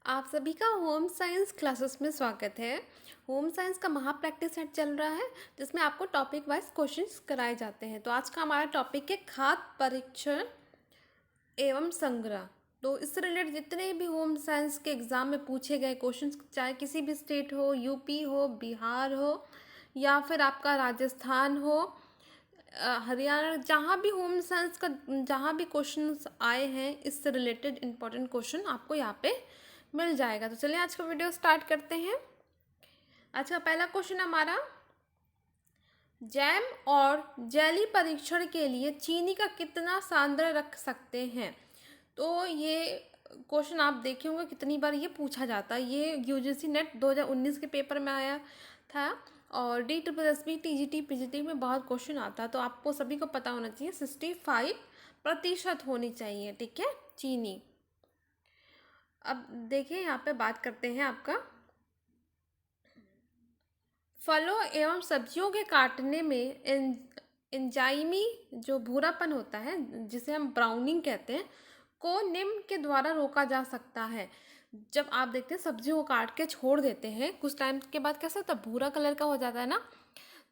आप सभी का होम साइंस क्लासेस में स्वागत है। होम साइंस का महा प्रैक्टिस सेट चल रहा है जिसमें आपको टॉपिक वाइज क्वेश्चंस कराए जाते हैं। तो आज का हमारा टॉपिक है खाद्य परीक्षण एवं संग्रह। तो इससे रिलेटेड जितने भी होम साइंस के एग्ज़ाम में पूछे गए क्वेश्चंस, चाहे किसी भी स्टेट हो, यूपी हो, बिहार हो या फिर आपका राजस्थान हो, हरियाणा, जहाँ भी होम साइंस का जहाँ भी क्वेश्चंस आए हैं इससे रिलेटेड इंपॉर्टेंट क्वेश्चन आपको यहाँ पे मिल जाएगा। तो चलिए आज का वीडियो स्टार्ट करते हैं। आज का पहला क्वेश्चन हमारा, जैम और जेली परीक्षण के लिए चीनी का कितना सांद्र रख सकते हैं। तो ये क्वेश्चन आप देखे होंगे कितनी बार ये पूछा जाता है। ये यूजीसी नेट 2019 के पेपर में आया था और D triple S B TGT PGT में बहुत क्वेश्चन आता है। तो आपको सभी को पता होना चाहिए 65% होनी चाहिए, ठीक है, चीनी। अब देखिए यहाँ पे बात करते हैं आपका, फलों एवं सब्जियों के काटने में एंजाइमी जो भूरापन होता है, जिसे हम ब्राउनिंग कहते हैं, को निम्न के द्वारा रोका जा सकता है। जब आप देखते हैं सब्जियों को काट के छोड़ देते हैं, कुछ टाइम के बाद कैसा होता है, भूरा कलर का हो जाता है ना,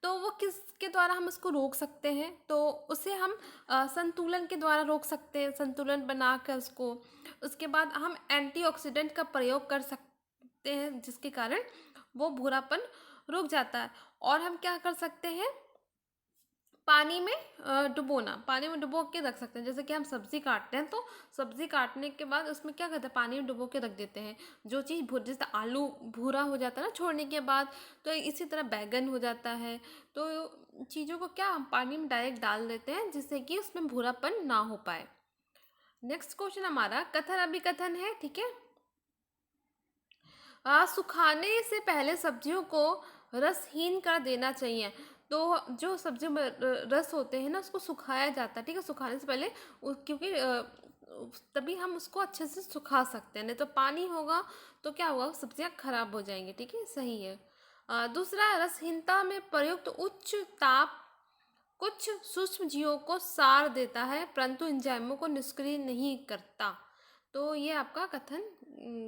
तो वो किसके द्वारा हम इसको रोक सकते हैं। तो उसे हम संतुलन के द्वारा रोक सकते हैं, संतुलन बना कर उसको। उसके बाद हम एंटीऑक्सीडेंट का प्रयोग कर सकते हैं जिसके कारण वो भूरापन रुक जाता है। और हम क्या कर सकते हैं, पानी में डुबोना, पानी में डुबो के रख सकते हैं। जैसे कि हम सब्जी काटते हैं तो सब्जी काटने के बाद उसमें क्या करते हैं, पानी में डुबो के रख देते हैं। जो चीज़ जैसे आलू भूरा हो जाता है ना छोड़ने के बाद, तो इसी तरह बैगन हो जाता है। तो चीज़ों को क्या हम पानी में डायरेक्ट डाल देते हैं जिससे कि उसमें भूरापन ना हो पाए। नेक्स्ट क्वेश्चन हमारा कथन अभिकथन है, ठीक है। सुखाने से पहले सब्जियों को रसहीन कर देना चाहिए। तो जो सब्जी में रस होते हैं ना, उसको सुखाया जाता है, ठीक है, सुखाने से पहले। क्योंकि तभी हम उसको अच्छे से सुखा सकते हैं, नहीं तो पानी होगा तो क्या होगा, सब्जियां खराब हो जाएंगी, ठीक है, सही है। दूसरा, रसहीनता में प्रयुक्त उच्च ताप कुछ सूक्ष्म जीवों को सार देता है परंतु एंजाइमों को निष्क्रिय नहीं करता। तो ये आपका कथन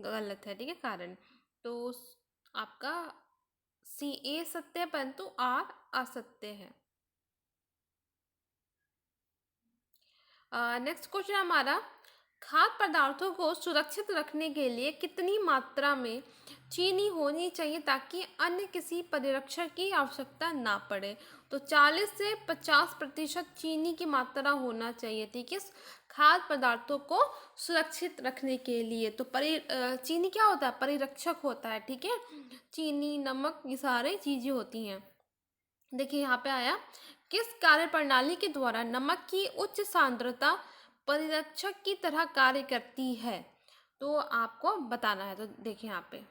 गलत है, ठीक है, कारण। तो आपका सी ए सत्य है परंतु आर असत्य है। नेक्स्ट क्वेश्चन हमारा, खाद्य पदार्थों को सुरक्षित रखने के लिए कितनी मात्रा में चीनी होनी चाहिए ताकि अन्य किसी परिरक्षण की आवश्यकता ना पड़े। तो 40 से 50% चीनी की मात्रा होना चाहिए, ठीक है, खाद्य पदार्थों को सुरक्षित रखने के लिए। तो चीनी क्या होता है, परिरक्षक होता है, ठीक है, चीनी, नमक, ये सारे चीजें होती हैं। देखिए यहाँ पे आया, किस कार्य प्रणाली के द्वारा नमक की उच्च सांद्रता परिरक्षक की तरह कार्य करती है। तो आपको बताना है। तो देखिए यहाँ पे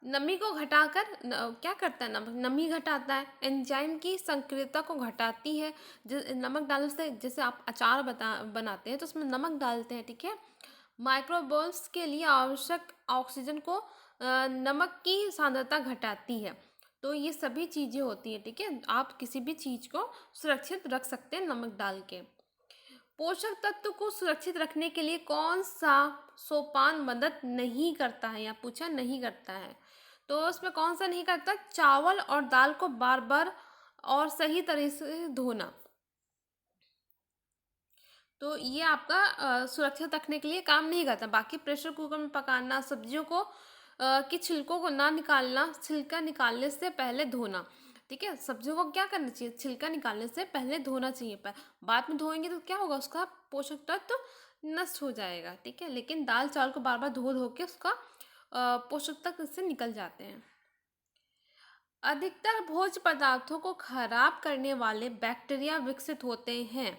नमी को घटाकर क्या करता है, नमक नमी घटाता है, एंजाइम की सक्रियता को घटाती है। नमक डालने से, जैसे आप अचार बनाते हैं तो उसमें नमक डालते हैं, ठीक है, माइक्रोबोल्स के लिए आवश्यक ऑक्सीजन को नमक की सांद्रता घटाती है। तो ये सभी चीज़ें होती हैं, ठीक है, आप किसी भी चीज़ को सुरक्षित रख सकते हैं नमक डाल के। पोषक तत्व को सुरक्षित रखने के लिए कौन सा सोपान मदद नहीं करता है, या पूछा नहीं करता है। तो उसमें कौन सा नहीं करता, चावल और दाल को बार बार और सही तरह से धोना। तो ये आपका सुरक्षित रखने के लिए काम नहीं करता। बाकी प्रेशर कुकर में पकाना, सब्जियों को कि छिलकों को ना निकालना, छिलका निकालने से पहले धोना, ठीक है, सब्जियों को क्या करना चाहिए, छिलका निकालने से पहले धोना चाहिए। बाद में धोएंगे तो क्या होगा, उसका पोषक तत्व नष्ट हो जाएगा, ठीक है। लेकिन दाल चावल को बार बार धो धो के उसका पोषक तत्व इससे निकल जाते हैं। अधिकतर भोज्य पदार्थों को खराब करने वाले बैक्टीरिया विकसित होते हैं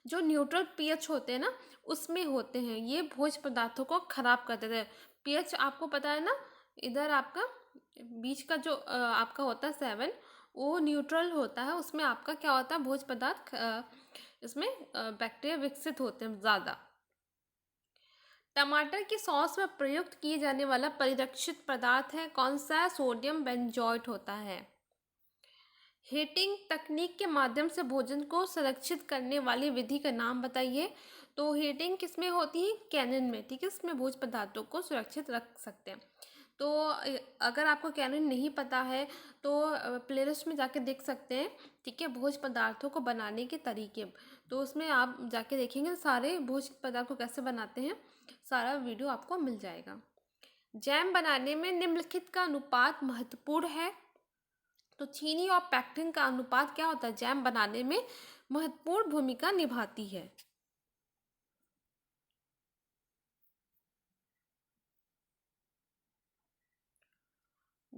जो न्यूट्रल पीएच होते हैं ना, उसमें होते हैं। ये भोज्य पदार्थों को खराब कर देते हैं। पीएच आपको पता है ना, इधर आपका बीच का जो आपका होता है 7, वो न्यूट्रल होता है, उसमें आपका क्या होता है, भोज्य पदार्थ इसमें बैक्टीरिया विकसित होते हैं ज़्यादा। टमाटर की सॉस में प्रयुक्त किए जाने वाला परिरक्षित पदार्थ है कौन सा, सोडियम बेंजोएट होता है। हीटिंग तकनीक के माध्यम से भोजन को सुरक्षित करने वाली विधि का नाम बताइए। तो हीटिंग किस में होती है? कैनन में, ठीक है। इसमें भोज्य पदार्थों को सुरक्षित रख सकते हैं। तो अगर आपको कैनन नहीं पता है तो प्लेलिस्ट में जाके देख सकते हैं, ठीक है, भोज्य पदार्थों को बनाने के तरीके। तो उसमें आप जाके देखेंगे सारे भोज्य पदार्थ को कैसे बनाते हैं, सारा वीडियो आपको मिल जाएगा। जैम बनाने में निम्नलिखित का अनुपात महत्वपूर्ण है। तो चीनी और पैक्टिन का अनुपात क्या होता है? जैम बनाने में महत्वपूर्ण भूमिका निभाती है।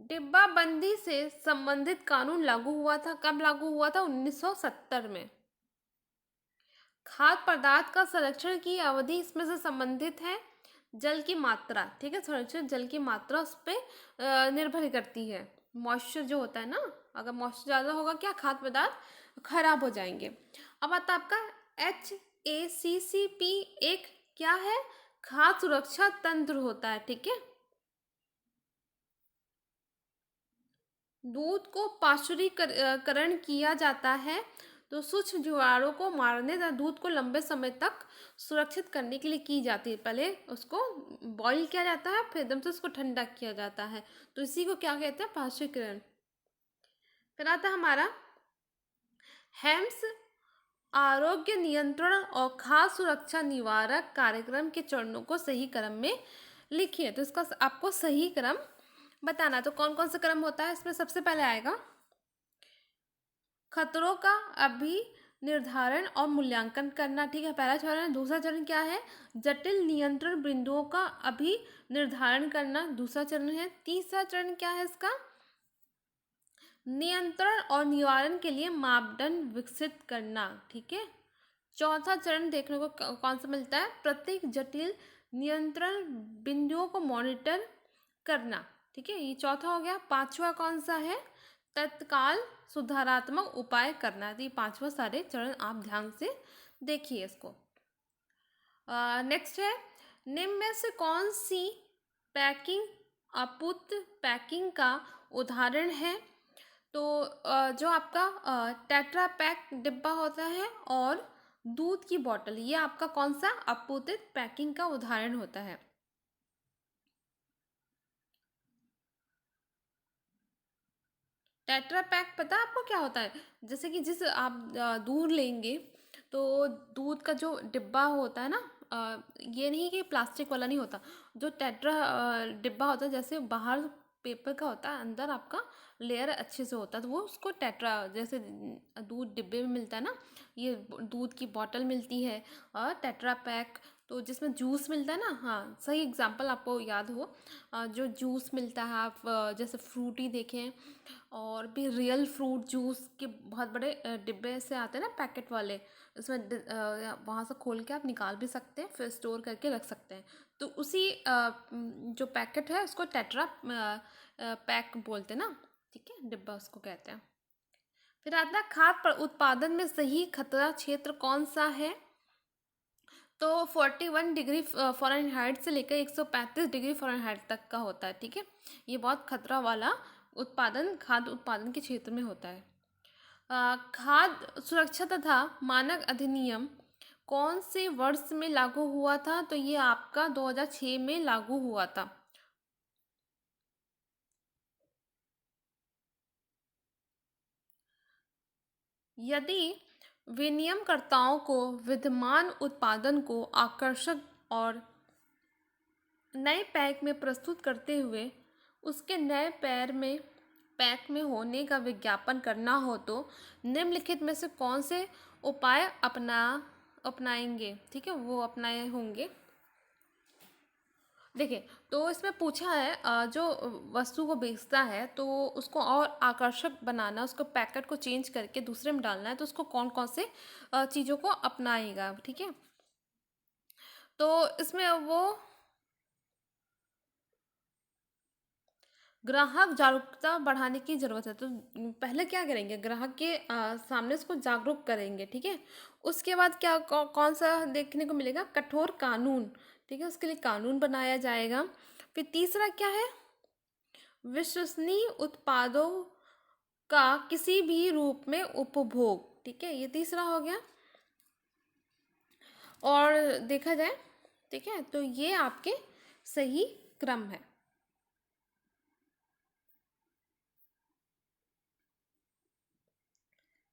डिब्बाबंदी से संबंधित कानून लागू हुआ था। कब लागू हुआ था? 1970 में। खाद्य पदार्थ का संरक्षण की अवधि इसमें से संबंधित है। जल की मात्रा, ठीक है, संरक्षित जल की मात्रा उस पर निर्भर करती है। मॉइस्चर जो होता है ना, अगर मॉइस्चर ज़्यादा होगा क्या, खाद्य पदार्थ खराब हो जाएंगे। अब आता है आपका HACCP, एक क्या है? खाद्य सुरक्षा तंत्र होता है, ठीक है। दूध को पाश्चुरीकरण किया जाता है। तो सूक्ष्म जीवाणुओं को मारने तथा दूध को लंबे समय तक सुरक्षित करने के लिए की जाती है। पहले उसको बॉईल किया जाता है, फिर एकदम से उसको ठंडा किया जाता है। तो इसी को क्या कहते हैं? पाश्चुरीकरण। फिर आता है हमारा हेम्स आरोग्य नियंत्रण और खाद्य सुरक्षा निवारक कार्यक्रम के चरणों को सही क्रम में लिखिए। तो इसका आपको सही क्रम बताना। तो कौन कौन सा क्रम होता है इसमें? सबसे पहले आएगा खतरों का अभी निर्धारण और मूल्यांकन करना, ठीक है, पहला चरण है। दूसरा चरण क्या है? जटिल नियंत्रण बिंदुओं का अभी निर्धारण करना, दूसरा चरण है। तीसरा चरण क्या है इसका? नियंत्रण और निवारण के लिए मापदंड विकसित करना, ठीक है। चौथा चरण देखने को कौन सा मिलता है? प्रत्येक जटिल नियंत्रण बिंदुओं को मॉनिटर करना, ठीक है, ये चौथा हो गया। पांचवा कौन सा है? तत्काल सुधारात्मक उपाय करना। तो ये पांचवा सारे चरण आप ध्यान से देखिए इसको। नेक्स्ट है, निम्न में से कौन सी पैकिंग अपूर्ण पैकिंग का उदाहरण है? तो जो आपका टेट्रा पैक डिब्बा होता है और दूध की बोतल, ये आपका कौन सा अपूर्ण पैकिंग का उदाहरण होता है? टेट्रा पैक पता है आपको क्या होता है? जैसे कि जिस आप दूध लेंगे तो दूध का जो डिब्बा होता है ना, ये नहीं कि प्लास्टिक वाला नहीं होता, जो टेट्रा डिब्बा होता है, जैसे बाहर पेपर का होता है, अंदर आपका लेयर अच्छे से होता है, तो वो उसको टेट्रा, जैसे दूध डिब्बे में मिलता है ना, ये दूध की बोतल मिलती है और टेट्रा पैक। तो जिसमें जूस मिलता है ना, हाँ सही एग्जांपल आपको याद हो, जो जूस मिलता है, आप जैसे फ्रूटी देखें, और भी रियल फ्रूट जूस के बहुत बड़े डिब्बे से आते हैं ना, पैकेट वाले, उसमें वहाँ से खोल के आप निकाल भी सकते हैं, फिर स्टोर करके रख सकते हैं। तो उसी जो पैकेट है उसको टेट्रा पैक बोलते हैं ना, ठीक है, डिब्बा उसको कहते हैं। फिर आता है खाद्य उत्पादन में सही खतरा क्षेत्र कौन सा है? तो 41 डिग्री फ़ारेनहाइट से लेकर 135 डिग्री फ़ारेनहाइट तक का होता है, ठीक है। ये बहुत खतरा वाला उत्पादन खाद्य उत्पादन के क्षेत्र में होता है। खाद्य सुरक्षा तथा मानक अधिनियम कौन से वर्ष में लागू हुआ था? तो ये आपका 2006 में लागू हुआ था। यदि विनियमकर्ताओं को विद्यमान उत्पादन को आकर्षक और नए पैक में प्रस्तुत करते हुए उसके नए पैक में होने का विज्ञापन करना हो तो निम्नलिखित में से कौन से उपाय अपनाएंगे, ठीक है, वो अपनाए होंगे। देखिए, तो इसमें पूछा है जो वस्तु को बेचता है तो उसको और आकर्षक बनाना, उसको पैकेट को चेंज करके दूसरे में डालना है, तो उसको कौन कौन से चीज़ों को अपनाएगा, ठीक है। तो इसमें वो ग्राहक जागरूकता बढ़ाने की ज़रूरत है। तो पहले क्या करेंगे? ग्राहक के सामने उसको जागरूक करेंगे, ठीक है। उसके बाद क्या कौन सा देखने को मिलेगा? कठोर कानून, ठीक है, उसके लिए कानून बनाया जाएगा। फिर तीसरा क्या है? विश्वसनीय उत्पादों का किसी भी रूप में उपभोग। ठीक है, ये तीसरा हो गया। और देखा जाए, ठीक है, तो ये आपके सही क्रम है।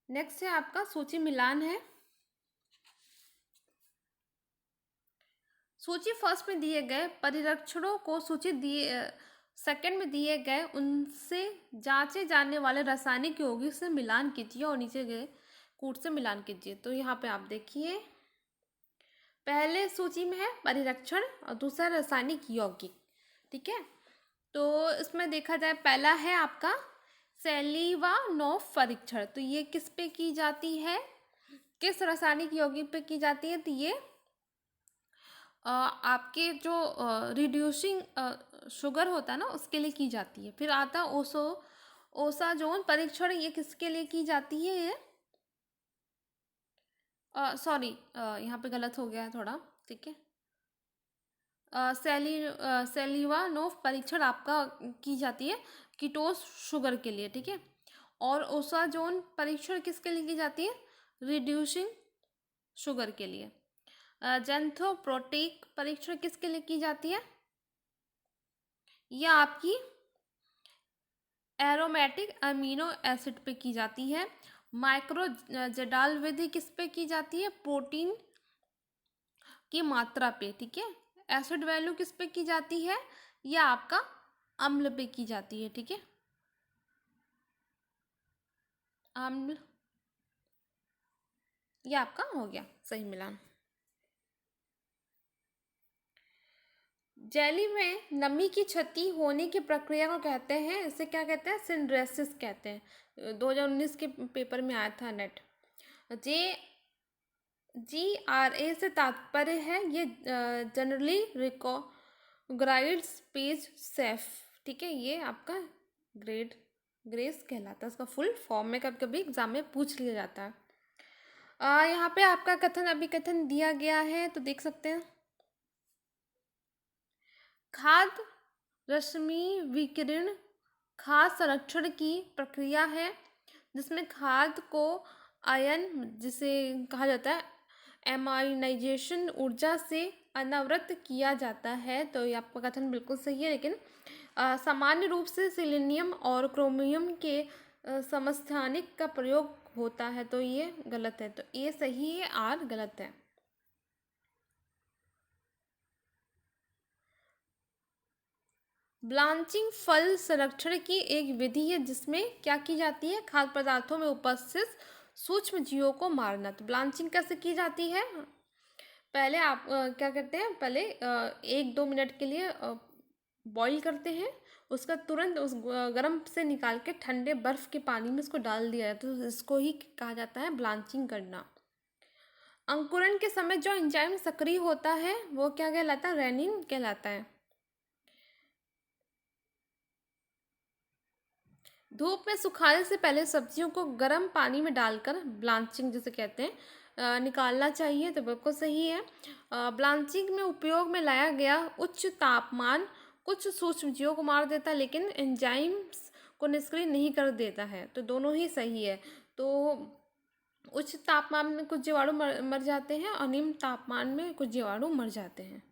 नेक्स्ट है आपका सूची मिलान है। सूची फर्स्ट में दिए गए परिरक्षणों को सूची दिए सेकंड में दिए गए उनसे जांचे जाने वाले रासायनिक यौगिक से मिलान कीजिए और नीचे गए कूट से मिलान कीजिए। तो यहाँ पे आप देखिए, पहले सूची में है परिरक्षण और दूसरा रासायनिक यौगिक। ठीक है, तो इसमें देखा जाए पहला है आपका सेलिवानोव परीक्षण। तो ये किस पे की जाती है, किस रासायनिक यौगिक पे की जाती है? तो ये आपके जो रिड्यूसिंग शुगर होता है ना, उसके लिए की जाती है। फिर आता है ओसाजोन परीक्षण। ये किसके लिए की जाती है? ये सॉरी, यहाँ पे गलत हो गया है थोड़ा। ठीक है, सेलिवानोव परीक्षण आपका की जाती है कीटोस शुगर के लिए। ठीक है, और ओसाजोन परीक्षण किसके लिए की जाती है? रिड्यूसिंग शुगर के लिए। जेंथोप्रोटिक परीक्षण किसके लिए की जाती है? यह आपकी एरोमेटिक अमीनो एसिड पे की जाती है। माइक्रो जडाल विधि किस पे की जाती है? प्रोटीन की मात्रा पे। ठीक है, एसिड वैल्यू किस पे की जाती है? यह आपका अम्ल पे की जाती है। ठीक है, अम्ल, यह आपका हो गया सही मिलान। जेली में नमी की क्षति होने की प्रक्रिया को कहते हैं, इसे क्या कहते हैं? सिंड्रेसिस कहते हैं। 2019 के पेपर में आया था नेट। जे GRA से तात्पर्य है ये जनरली रिकॉग्नाइज्ड स्पेस सेफ। ठीक है, ये आपका ग्रेस कहलाता है। इसका फुल फॉर्म में कभी कभी एग्जाम में पूछ लिया जाता है। यहाँ पे आपका कथन अभिकथन दिया गया है, तो देख सकते हैं। खाद रश्मि विकिरण खाद संरक्षण की प्रक्रिया है, जिसमें खाद को आयन, जिसे कहा जाता है एमाइनाइजेशन ऊर्जा से अनावृत किया जाता है। तो ये आपका कथन बिल्कुल सही है, लेकिन सामान्य रूप से सिलीनियम और क्रोमियम के समस्थानिक का प्रयोग होता है। तो ये गलत है, तो ये सही है, आर गलत है। ब्लांचिंग फल संरक्षण की एक विधि है, जिसमें क्या की जाती है? खाद्य पदार्थों में उपस्थित सूक्ष्म जीवों को मारना। तो ब्लांचिंग कैसे की जाती है? पहले आप क्या करते हैं, पहले 1-2 मिनट के लिए बॉईल करते हैं, उसका तुरंत उस गर्म से निकाल के ठंडे बर्फ़ के पानी में इसको डाल दिया जाता है। तो इसको ही कहा जाता है ब्लांचिंग करना। अंकुरण के समय जो एंजाइम सक्रिय होता है वो क्या कहलाता है? रेनिन कहलाता है। धूप में सुखाने से पहले सब्जियों को गर्म पानी में डालकर ब्लांचिंग जिसे कहते हैं निकालना चाहिए। तो बिल्कुल सही है। ब्लांचिंग में उपयोग में लाया गया उच्च तापमान कुछ सूक्ष्मजीवों को मार देता है, लेकिन एंजाइम्स को निष्क्रिय नहीं कर देता है। तो दोनों ही सही है। तो उच्च तापमान में कुछ जीवाणु मर जाते हैं और निम्न तापमान में कुछ जीवाणु मर जाते हैं।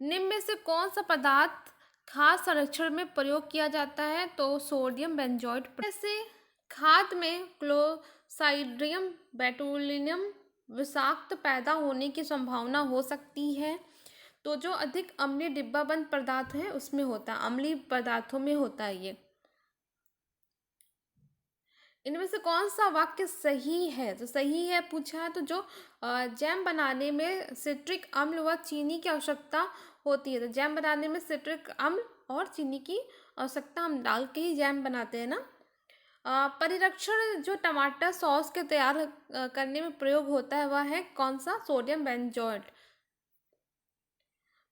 निम्न में से कौन सा पदार्थ खाद संरक्षण में प्रयोग किया जाता है? तो सोडियम बेंजोएट। ऐसे खाद में क्लोसाइड्रियम बेटुलिनम विषाक्त पैदा होने की संभावना हो सकती है। तो जो अधिक अम्लीय डिब्बाबंद पदार्थ है उसमें होता है, अम्लीय पदार्थों में होता है ये। इनमें से कौन सा वाक्य सही है? तो सही है पूछा है, तो जो जैम बनाने में सिट्रिक अम्ल व चीनी की आवश्यकता होती है। तो जैम बनाने में सिट्रिक अम्ल और चीनी की आवश्यकता हम डाल के ही जैम बनाते हैं ना। परिरक्षण जो टमाटर सॉस के तैयार करने में प्रयोग होता है वह है कौन सा? Sodium benzoate.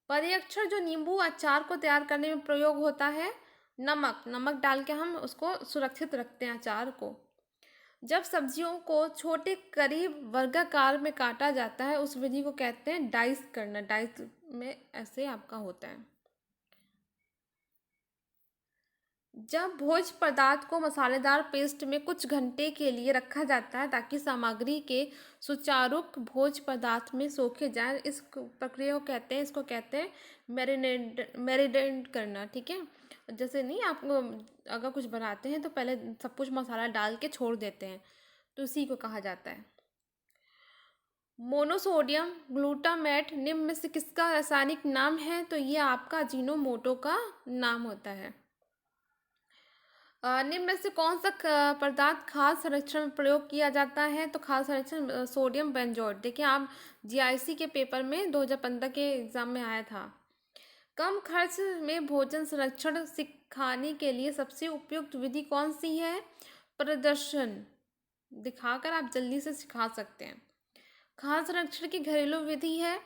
परिरक्षण जो नींबू अचार को तैयार करने में प्रयोग होता है, नमक डाल के हम उसको सुरक्षित रखते हैं अचार को। जब सब्जियों को छोटे करीब वर्गाकार में काटा जाता है उस विधि को कहते हैं डाइस करना। डाइस में ऐसे आपका होता है। जब भोज्य पदार्थ को मसालेदार पेस्ट में कुछ घंटे के लिए रखा जाता है ताकि सामग्री के सुचारू भोज्य पदार्थ में सोखे जाए, इस प्रक्रिया को कहते हैं, इसको कहते हैं मैरिनेट करना। ठीक है, जैसे नहीं, आपको अगर कुछ बनाते हैं तो पहले सब कुछ मसाला डाल के छोड़ देते हैं, तो इसी को कहा जाता है। मोनोसोडियम ग्लूटामेट निम्न में से किसका रासायनिक नाम है? तो ये आपका अजीनोमोटो का नाम होता है। निम्न में से कौन सा पदार्थ खाद्य संरक्षण में प्रयोग किया जाता है? तो खाद्य संरक्षण सोडियम बेंजोएट। देखिए, आप जीआईसी के पेपर में 2015 के एग्जाम में आया था। कम खर्च में भोजन संरक्षण सिखाने के लिए सबसे उपयुक्त विधि कौन सी है? प्रदर्शन दिखाकर आप जल्दी से सिखा सकते हैं। खाद्य संरक्षण की घरेलू विधि है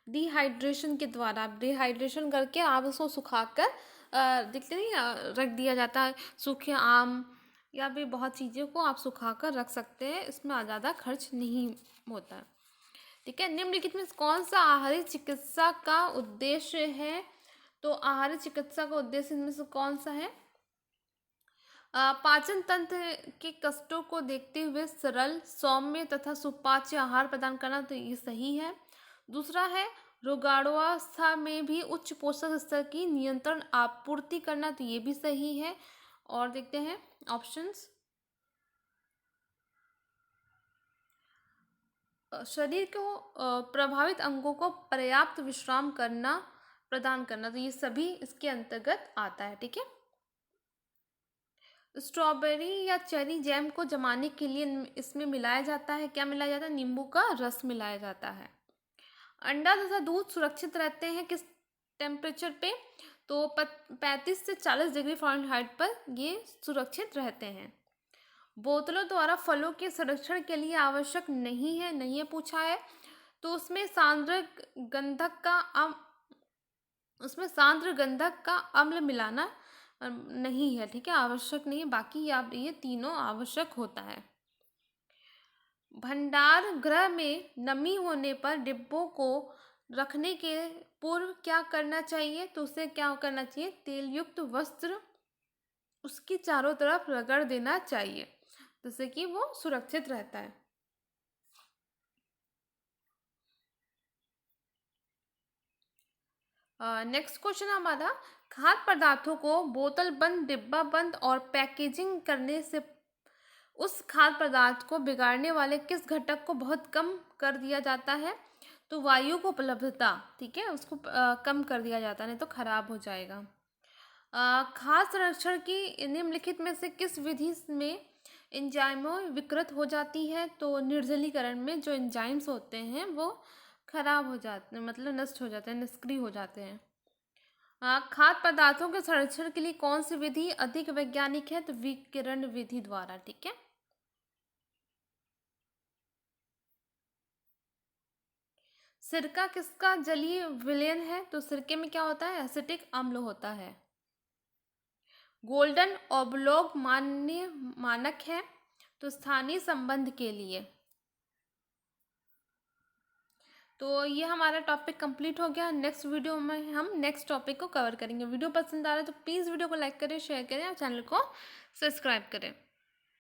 डिहाइड्रेशन के द्वारा। डिहाइड्रेशन करके आप उसको सुखाकर दिखते नहीं, रख दिया जाता है। सूखे आम या भी बहुत चीज़ों को आप सुखाकर रख सकते हैं, इसमें ज़्यादा खर्च नहीं होता है। ठीक है, निम्नलिखित में कौन सा आहारी चिकित्सा का उद्देश्य है? तो आहारी चिकित्सा का उद्देश्य इनमें से कौन सा है? पाचन तंत्र के कष्टों को देखते हुए सरल, सौम्य तथा सुपाच्य आहार प्रदान करना, तो ये सही है। दूसरा है रोगाणुवस्था में भी उच्च पोषक स्तर की नियंत्रण आपूर्ति करना, तो ये भी सही है। और देखते हैं ऑप्शंस। शरीर को प्रभावित अंगों को पर्याप्त विश्राम करना, प्रदान करना, तो ये सभी इसके अंतर्गत आता है। ठीक है, स्ट्रॉबेरी या चेरी जैम को जमाने के लिए इसमें मिलाया जाता है, क्या मिलाया जाता है? नींबू का रस मिलाया जाता है। अंडा तथा दूध सुरक्षित रहते हैं किस टेम्परेचर पे? तो 35 से 40 डिग्री फ़ारेनहाइट पर ये सुरक्षित रहते हैं। बोतलों द्वारा फलों के संरक्षण के लिए आवश्यक नहीं है, नहीं है पूछा है। तो उसमें सांद्र गंधक का अम्ल मिलाना नहीं है। ठीक है, आवश्यक नहीं है। बाकी आप ये तीनों आवश्यक होता है। भंडार गृह में नमी होने पर डिब्बों को रखने के पूर्व क्या करना चाहिए? तो उसे क्या करना चाहिए? तेल युक्त वस्त्र उसकी चारों तरफ रगड़ देना चाहिए, जिससे कि वो सुरक्षित रहता है। नेक्स्ट क्वेश्चन हमारा, खाद्य पदार्थों को बोतल बंद, डिब्बा बंद और पैकेजिंग करने से उस खाद्य पदार्थ को बिगाड़ने वाले किस घटक को बहुत कम कर दिया जाता है? तो वायु को उपलब्धता। ठीक है, उसको कम कर दिया जाता है, नहीं तो खराब हो जाएगा। खाद्य संरक्षण की निम्नलिखित में से किस विधि में एंजाइमों विकृत हो जाती है? तो निर्जलीकरण में जो एंजाइम्स होते हैं वो खराब हो जाते हैं, मतलब नष्ट हो जाते हैं, निष्क्रिय हो जाते हैं। खाद्य पदार्थों के संरक्षण के लिए कौन सी विधि अधिक वैज्ञानिक है? तो विकिरण विधि द्वारा। ठीक है, सिरका किसका जलीय विलयन है? तो सिरके में क्या होता है? एसिटिक अम्ल होता है। गोल्डन ओब्लॉग मान्य मानक है, तो स्थानीय संबंध के लिए। तो ये हमारा टॉपिक कंप्लीट हो गया। नेक्स्ट वीडियो में हम नेक्स्ट टॉपिक को कवर करेंगे। वीडियो पसंद आ रहा है तो प्लीज़ वीडियो को लाइक करें, शेयर करें और चैनल को सब्सक्राइब करें।